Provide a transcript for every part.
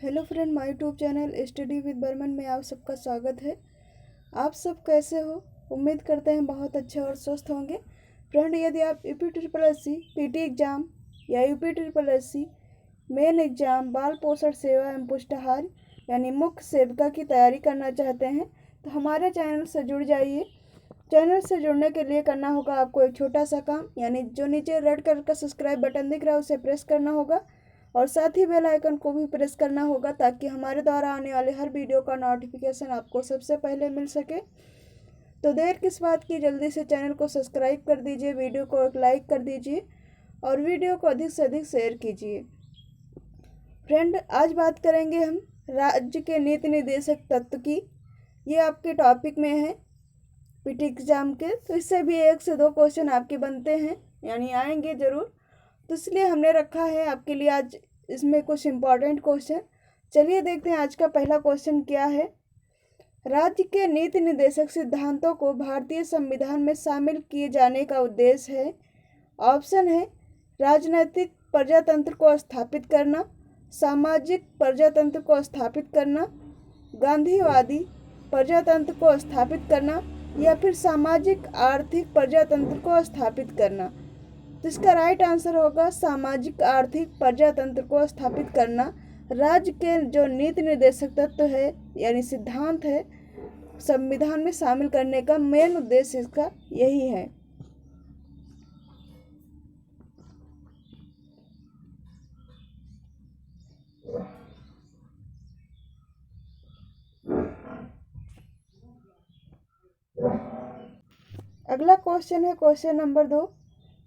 Hello friend, my YouTube channel study with Burman में आप सबका स्वागत है। आप सब कैसे हो? उम्मीद करते हैं बहुत अच्छे और स्वस्थ होंगे। फ्रेंड, यदि आप UP triple S C PT exam या UP triple S C main exam बाल पोषण सेवा एवं पुष्टाहार यानी मुख्य सेविका की तैयारी करना चाहते हैं तो हमारे चैनल से जुड़ जाइए। चैनल से जुड़ने के लिए करना होगा आपको एक छोटा सा काम, यानी जो नीचे रेड कलर का सब्सक्राइब बटन दिख रहा है उसे प्रेस करना होगा और साथ ही बेल आइकन को भी प्रेस करना होगा ताकि हमारे द्वारा आने वाले हर वीडियो का नोटिफिकेशन आपको सबसे पहले मिल सके। तो देर किस बात की, जल्दी से चैनल को सब्सक्राइब कर दीजिए, वीडियो को एक लाइक कर दीजिए और वीडियो को अधिक से अधिक शेयर कीजिए। फ्रेंड, आज बात करेंगे हम राज्य के नीति निर्देशक तत्व की। ये आपके टॉपिक में है पीटी एग्ज़ाम के, तो इससे भी 1 से 2 क्वेश्चन आपके बनते हैं, यानी आएंगे ज़रूर। तो इसलिए हमने रखा है आपके लिए आज इसमें कुछ इम्पॉर्टेंट क्वेश्चन। चलिए देखते हैं आज का पहला क्वेश्चन क्या है। राज्य के नीति निर्देशक सिद्धांतों को भारतीय संविधान में शामिल किए जाने का उद्देश्य है। ऑप्शन है राजनैतिक प्रजातंत्र को स्थापित करना, सामाजिक प्रजातंत्र को स्थापित करना, गांधीवादी प्रजातंत्र को स्थापित करना या फिर सामाजिक आर्थिक प्रजातंत्र को स्थापित करना। तो इसका राइट आंसर होगा सामाजिक आर्थिक प्रजातंत्र को स्थापित करना। राज्य के जो नीति निर्देशक तत्व है यानी सिद्धांत है संविधान में शामिल करने का मेन उद्देश्य इसका यही है। अगला क्वेश्चन है क्वेश्चन नंबर 2।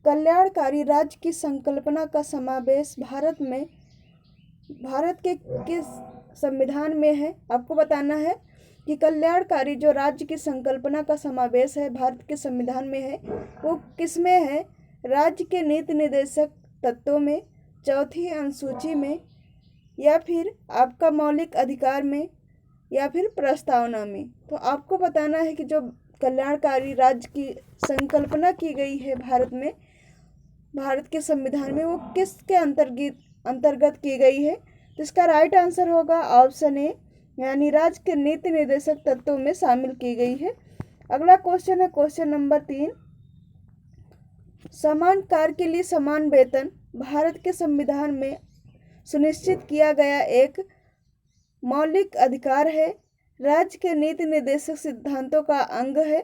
कल्याणकारी राज्य की संकल्पना का समावेश भारत के किस संविधान में है? आपको बताना है कि कल्याणकारी जो राज्य की संकल्पना का समावेश है भारत के संविधान में है वो किस में है? राज्य के नीति निर्देशक तत्वों में, चौथी अनुसूची में, या फिर आपका मौलिक अधिकार में, या फिर प्रस्तावना में। तो आपको बताना है कि जो कल्याणकारी राज्य की संकल्पना की गई है भारत के संविधान में वो किसके अंतर्गत की गई है। तो इसका राइट आंसर होगा ऑप्शन ए, यानी राज्य के नीति निर्देशक तत्वों में शामिल की गई है। अगला क्वेश्चन है क्वेश्चन नंबर 3। समान कार्य के लिए समान वेतन भारत के संविधान में सुनिश्चित किया गया एक मौलिक अधिकार है, राज्य के नीति निर्देशक सिद्धांतों का अंग है,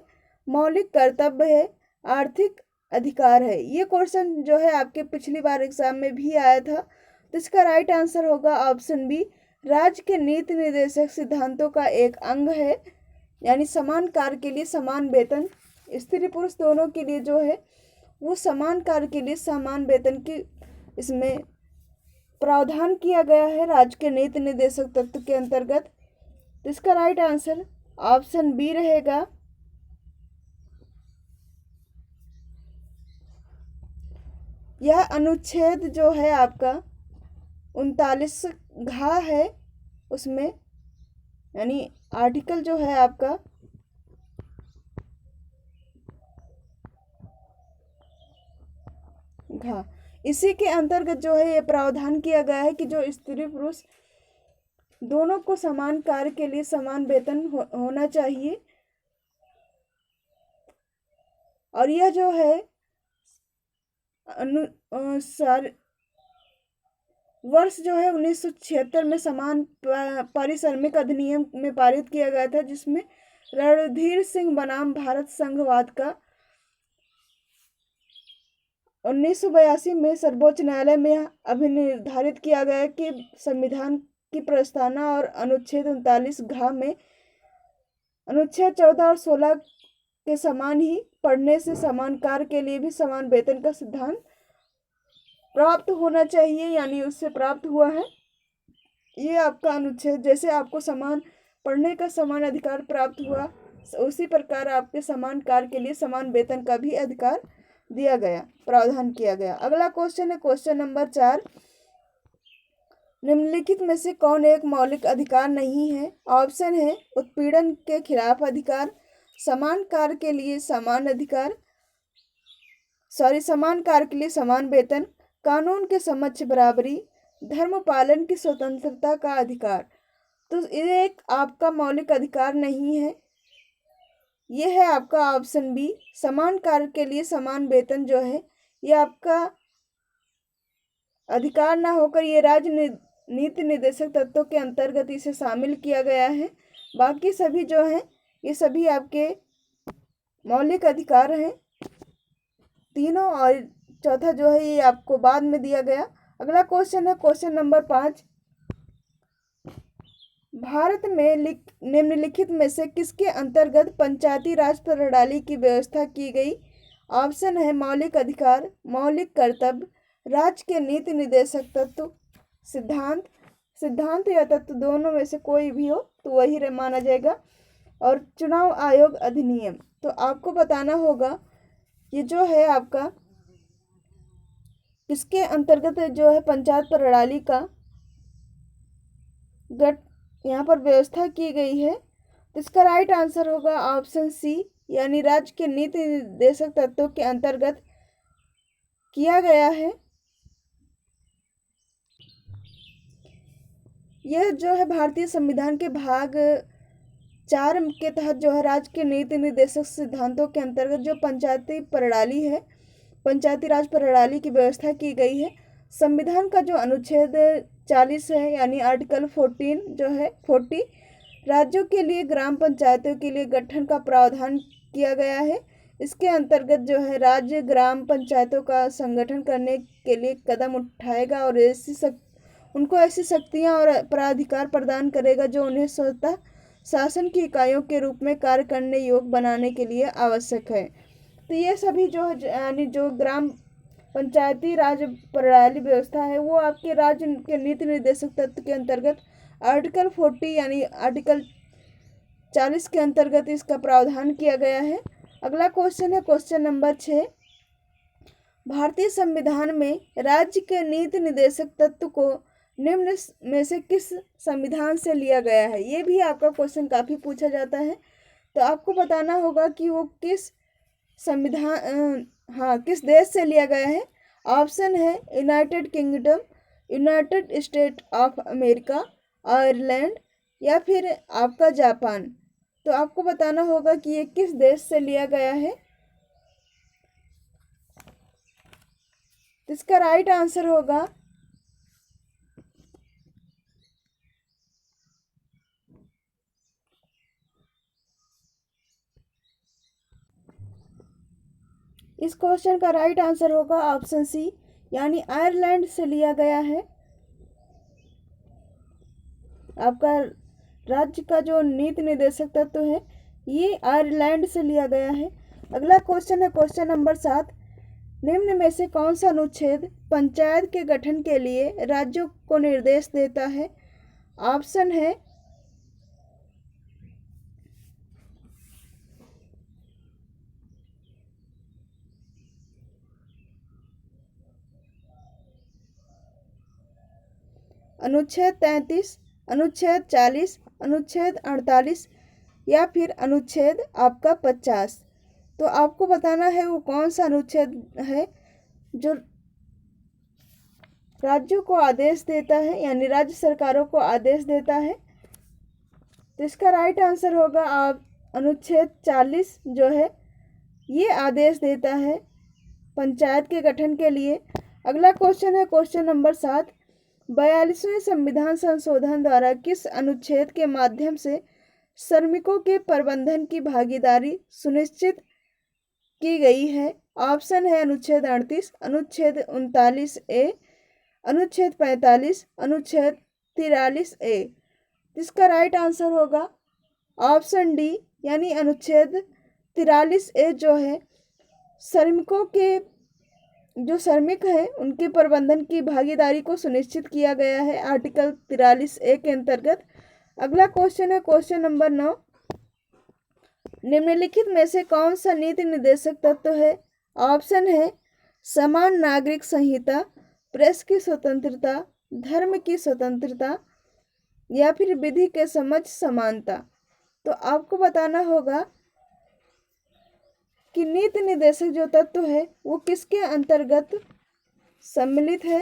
मौलिक कर्तव्य है, आर्थिक अधिकार है। ये क्वेश्चन जो है आपके पिछली बार एग्जाम में भी आया था। तो इसका राइट आंसर होगा ऑप्शन बी, राज्य के नीति निर्देशक सिद्धांतों का एक अंग है, यानी समान कार्य के लिए समान वेतन। स्त्री पुरुष दोनों के लिए जो है वो समान कार्य के लिए समान वेतन की इसमें प्रावधान किया गया है राज्य के नीति निर्देशक तत्व के अंतर्गत। तो इसका राइट आंसर ऑप्शन बी रहेगा। यह अनुच्छेद जो है आपका 39 घ है उसमें, यानी आर्टिकल जो है आपका घ, इसी के अंतर्गत जो है ये प्रावधान किया गया है कि जो स्त्री पुरुष दोनों को समान कार्य के लिए समान वेतन होना चाहिए। और यह जो है वर्ष जो है 1976 में समान पारिश्रमिक अधिनियम में पारित किया गया था, जिसमें रणधीर सिंह बनाम भारत संघवाद का 1982 में सर्वोच्च न्यायालय में अभिनिर्धारित किया गया कि संविधान की प्रस्तावना और अनुच्छेद 39 घ में अनुच्छेद 14 और 16 के समान ही पढ़ने से समान कार्य के लिए भी समान वेतन का सिद्धांत प्राप्त होना चाहिए, यानी उससे प्राप्त हुआ है। ये आपका अनुच्छेद, जैसे आपको समान पढ़ने का समान अधिकार प्राप्त हुआ उसी प्रकार आपके समान कार्य के लिए समान वेतन का भी अधिकार दिया गया, प्रावधान किया गया। अगला क्वेश्चन है क्वेश्चन नंबर 4। निम्नलिखित में से कौन एक मौलिक अधिकार नहीं है? ऑप्शन है उत्पीड़न के खिलाफ अधिकार, समान कार्य के लिए समान अधिकार, समान कार्य के लिए समान वेतन, कानून के समक्ष बराबरी, धर्म पालन की स्वतंत्रता का अधिकार। तो ये एक आपका मौलिक अधिकार नहीं है। ये है आपका ऑप्शन बी, समान कार्य के लिए समान वेतन जो है ये आपका अधिकार ना होकर ये नीति निर्देशक तत्वों के अंतर्गत इसे शामिल किया गया है। बाकी सभी जो हैं ये सभी आपके मौलिक अधिकार हैं तीनों, और चौथा जो है ये आपको बाद में दिया गया। अगला क्वेश्चन है क्वेश्चन नंबर 5। भारत में निम्नलिखित में से किसके अंतर्गत पंचायती राज प्रणाली की व्यवस्था की गई? ऑप्शन है मौलिक अधिकार, मौलिक कर्तव्य, राज्य के नीति निर्देशक तत्व, सिद्धांत। सिद्धांत या तत्व दोनों में से कोई भी हो तो वही माना जाएगा। और चुनाव आयोग अधिनियम। तो आपको बताना होगा ये जो है आपका किसके अंतर्गत जो है पंचायत प्रणाली का यहाँ पर व्यवस्था की गई है। तो इसका राइट आंसर होगा ऑप्शन सी, यानी राज्य के नीति निर्देशक तत्वों के अंतर्गत किया गया है। यह जो है भारतीय संविधान के भाग 4 के तहत जो है राज्य के नीति निर्देशक सिद्धांतों के अंतर्गत जो पंचायती प्रणाली है, पंचायती राज प्रणाली की व्यवस्था की गई है। संविधान का जो अनुच्छेद 40 है, यानी आर्टिकल 14 जो है 40, राज्यों के लिए ग्राम पंचायतों के लिए गठन का प्रावधान किया गया है। इसके अंतर्गत जो है राज्य ग्राम पंचायतों का संगठन करने के लिए कदम उठाएगा और उनको ऐसी शक्तियां और प्राधिकार प्रदान करेगा जो उन्हें स्वतः शासन की इकाइयों के रूप में कार्य करने योग्य बनाने के लिए आवश्यक है। तो ये सभी जो है यानी जो ग्राम पंचायती राज प्रणाली व्यवस्था है वो आपके राज्य के नीति निर्देशक तत्व के अंतर्गत आर्टिकल 40 यानी आर्टिकल 40 के अंतर्गत इसका प्रावधान किया गया है। अगला क्वेश्चन है क्वेश्चन नंबर 6। भारतीय संविधान में राज्य के नीति निर्देशक तत्व को निम्न में से किस संविधान से लिया गया है? ये भी आपका क्वेश्चन काफ़ी पूछा जाता है। तो आपको बताना होगा कि वो किस किस देश से लिया गया है। ऑप्शन है United kingdom, United state of America, Ireland या फिर आपका जापान। तो आपको बताना होगा कि ये किस देश से लिया गया है। इसका राइट आंसर होगा इस क्वेश्चन का राइट आंसर होगा ऑप्शन सी, यानी आयरलैंड से लिया गया है। आपका राज्य का जो नीति निर्देशक तत्व है ये आयरलैंड से लिया गया है। अगला क्वेश्चन है क्वेश्चन नंबर 7। निम्न में से कौन सा अनुच्छेद पंचायत के गठन के लिए राज्यों को निर्देश देता है? ऑप्शन है अनुच्छेद 33, अनुच्छेद 40, अनुच्छेद 48 या फिर अनुच्छेद आपका 50। तो आपको बताना है वो कौन सा अनुच्छेद है जो राज्यों को आदेश देता है, यानी राज्य सरकारों को आदेश देता है। तो इसका राइट आंसर होगा आप अनुच्छेद 40 जो है ये आदेश देता है पंचायत के गठन के लिए। अगला क्वेश्चन है क्वेश्चन नंबर 7। 42वें संविधान संशोधन द्वारा किस अनुच्छेद के माध्यम से श्रमिकों के प्रबंधन की भागीदारी सुनिश्चित की गई है? ऑप्शन है अनुच्छेद 38, अनुच्छेद 39A, अनुच्छेद 45, अनुच्छेद 43A। इसका राइट आंसर होगा ऑप्शन डी, यानी अनुच्छेद 43A जो है श्रमिकों के जो श्रमिक हैं उनके प्रबंधन की भागीदारी को सुनिश्चित किया गया है आर्टिकल 43A के अंतर्गत। अगला क्वेश्चन है क्वेश्चन नंबर 9। निम्नलिखित में से कौन सा नीति निर्देशक तत्व है? ऑप्शन है समान नागरिक संहिता, प्रेस की स्वतंत्रता, धर्म की स्वतंत्रता या फिर विधि के समझ समानता। तो आपको बताना होगा कि नीति निर्देशक जो तत्व है वो किसके अंतर्गत सम्मिलित है।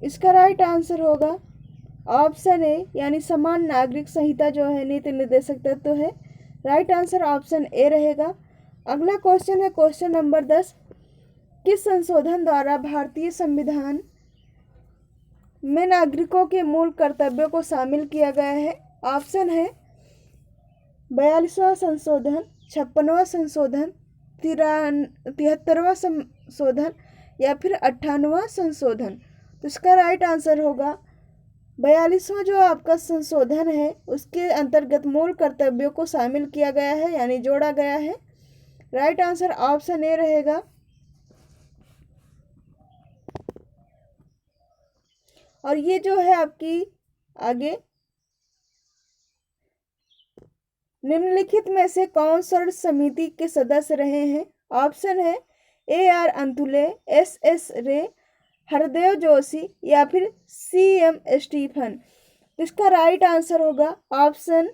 इसका राइट आंसर होगा ऑप्शन ए, यानी समान नागरिक संहिता जो है नीति निर्देशक तत्व है। राइट आंसर ऑप्शन ए रहेगा। अगला क्वेश्चन है क्वेश्चन नंबर 10। किस संशोधन द्वारा भारतीय संविधान में नागरिकों के मूल कर्तव्यों को शामिल किया गया है? ऑप्शन है 42वां संशोधन, 56वां संशोधन, 73वां संशोधन या फिर 58वां संशोधन। तो इसका राइट आंसर होगा 42वां जो आपका संशोधन है उसके अंतर्गत मूल कर्तव्यों को शामिल किया गया है, यानी जोड़ा गया है। राइट आंसर ऑप्शन ए रहेगा। और ये जो है आपकी आगे निम्नलिखित में से कौन सर्च समिति के सदस्य रहे हैं? ऑप्शन है AR अंतुले, SS रे, हरदेव जोशी या फिर CM स्टीफन। तो इसका राइट आंसर होगा ऑप्शन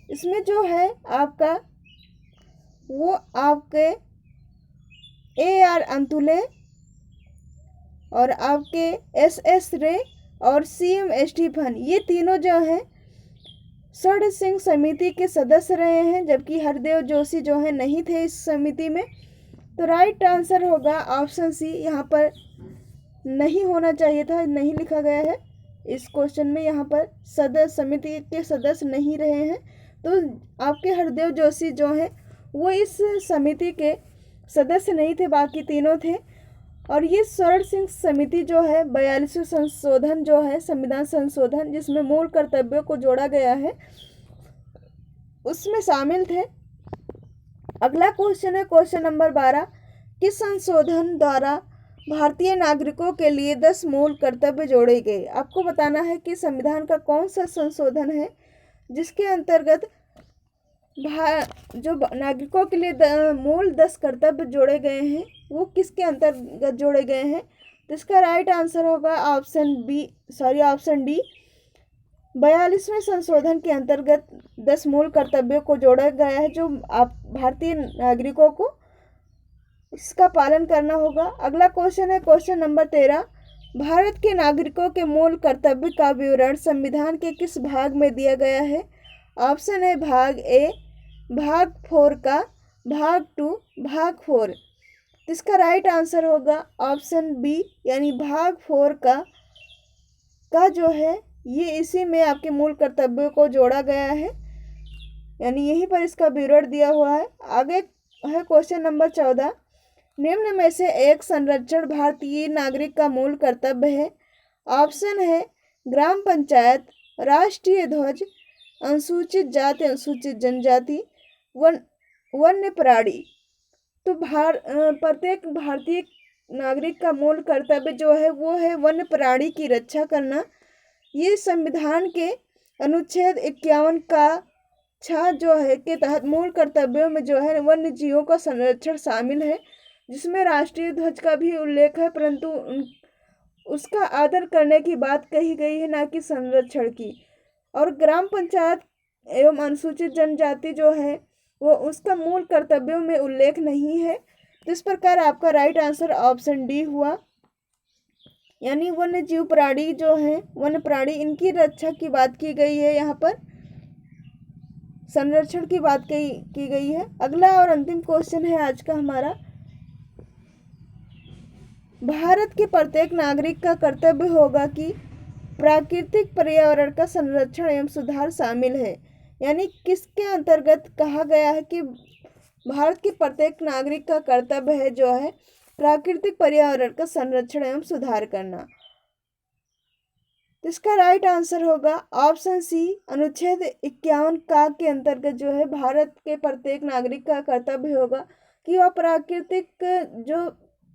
इसमें जो है आपका वो आपके AR अंतुले और आपके SS रे और CM स्टीफन, ये तीनों जो हैं षड सिंह समिति के सदस्य रहे हैं, जबकि हरदेव जोशी जो है नहीं थे इस समिति में। तो राइट आंसर होगा ऑप्शन सी। यहाँ पर नहीं होना चाहिए था, नहीं लिखा गया है इस क्वेश्चन में। यहाँ पर सदस्य समिति के सदस्य नहीं रहे हैं, तो आपके हरदेव जोशी जो हैं वो इस समिति के सदस्य नहीं थे, बाकी तीनों थे। और ये स्वर्ण सिंह समिति जो है 42वें संशोधन जो है संविधान संशोधन जिसमें मूल कर्तव्यों को जोड़ा गया है उसमें शामिल थे। अगला क्वेश्चन है क्वेश्चन नंबर 12। किस संशोधन द्वारा भारतीय नागरिकों के लिए 10 मूल कर्तव्य जोड़े गए? आपको बताना है कि संविधान का कौन सा संशोधन है जिसके अंतर्गत जो नागरिकों के लिए मूल 10 कर्तव्य जोड़े गए हैं वो किसके अंतर्गत जोड़े गए हैं? तो इसका राइट आंसर होगा ऑप्शन डी। 42वें संशोधन के अंतर्गत 10 मूल कर्तव्यों को जोड़ा गया है जो आप भारतीय नागरिकों को इसका पालन करना होगा। अगला क्वेश्चन है क्वेश्चन नंबर 13। भारत के नागरिकों के मूल कर्तव्य का विवरण संविधान के किस भाग में दिया गया है? ऑप्शन है भाग ए, भाग 4 का, भाग 2, भाग 4। तो इसका राइट आंसर होगा ऑप्शन बी, यानी भाग 4 का जो है ये इसी में आपके मूल कर्तव्यों को जोड़ा गया है, यानी यहीं पर इसका विवरण दिया हुआ है। आगे है क्वेश्चन नंबर 14। निम्न में से एक संरक्षण भारतीय नागरिक का मूल कर्तव्य है। ऑप्शन है ग्राम पंचायत, राष्ट्रीय ध्वज, अनुसूचित जाति अनुसूचित जनजाति, वन्य प्राणी। तो प्रत्येक भारतीय नागरिक का मूल कर्तव्य जो है वो है वन्य प्राणी की रक्षा करना। ये संविधान के अनुच्छेद 51 का 6 जो है के तहत मूल कर्तव्यों में जो है वन्य जीवों का संरक्षण शामिल है, जिसमें राष्ट्रीय ध्वज का भी उल्लेख है, परंतु उसका आदर करने की बात कही गई है, ना कि संरक्षण की। और ग्राम पंचायत एवं अनुसूचित जनजाति जो है वो उसका मूल कर्तव्यों में उल्लेख नहीं है। तो इस प्रकार आपका राइट आंसर ऑप्शन डी हुआ, यानी वन्य जीव प्राणी जो है वन्य प्राणी इनकी रक्षा की बात की गई है, यहाँ पर संरक्षण की बात की गई है। अगला और अंतिम क्वेश्चन है आज का हमारा। भारत के प्रत्येक नागरिक का कर्तव्य होगा कि प्राकृतिक पर्यावरण का संरक्षण एवं सुधार शामिल है, यानी किसके अंतर्गत कहा गया है कि भारत के प्रत्येक नागरिक का कर्तव्य है जो है प्राकृतिक पर्यावरण का संरक्षण एवं सुधार करना। तो इसका राइट आंसर होगा ऑप्शन सी, अनुच्छेद 51 का के अंतर्गत जो है भारत के प्रत्येक नागरिक का कर्तव्य होगा कि वह प्राकृतिक जो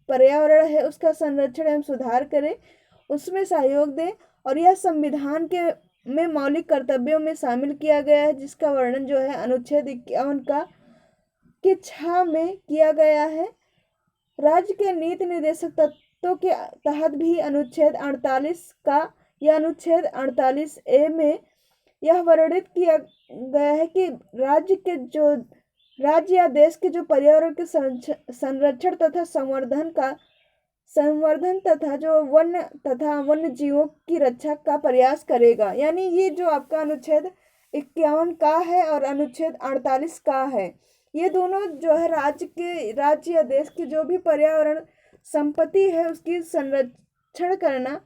पर्यावरण है उसका संरक्षण एवं सुधार करे, उसमें सहयोग दे। और यह संविधान में मौलिक कर्तव्यों में शामिल किया गया है, जिसका वर्णन जो है अनुच्छेद 51 का के 6 में किया गया है। राज्य के नीति निर्देशक तत्वों के तहत भी अनुच्छेद 48 का या अनुच्छेद 48A में यह वर्णित किया गया है कि राज्य या देश के जो पर्यावरण के संरक्षण तथा संवर्धन तथा जो वन्य जीवों की रक्षा का प्रयास करेगा। यानी ये जो आपका अनुच्छेद 51 का है और अनुच्छेद 48 का है, ये दोनों जो है राज्य या देश की जो भी पर्यावरण संपत्ति है उसकी संरक्षण करना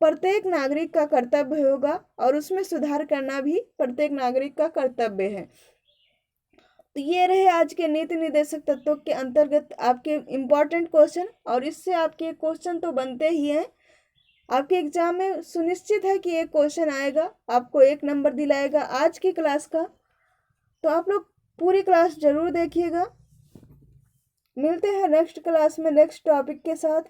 प्रत्येक नागरिक का कर्तव्य होगा और उसमें सुधार करना भी प्रत्येक नागरिक का कर्तव्य है। तो ये रहे आज के नीति निर्देशक तत्वों के अंतर्गत आपके इम्पोर्टेंट क्वेश्चन, और इससे आपके क्वेश्चन तो बनते ही हैं। आपके एग्जाम में सुनिश्चित है कि एक क्वेश्चन आएगा, आपको 1 नंबर दिलाएगा आज की क्लास का। तो आप लोग पूरी क्लास जरूर देखिएगा। मिलते हैं नेक्स्ट क्लास में नेक्स्ट टॉपिक के साथ।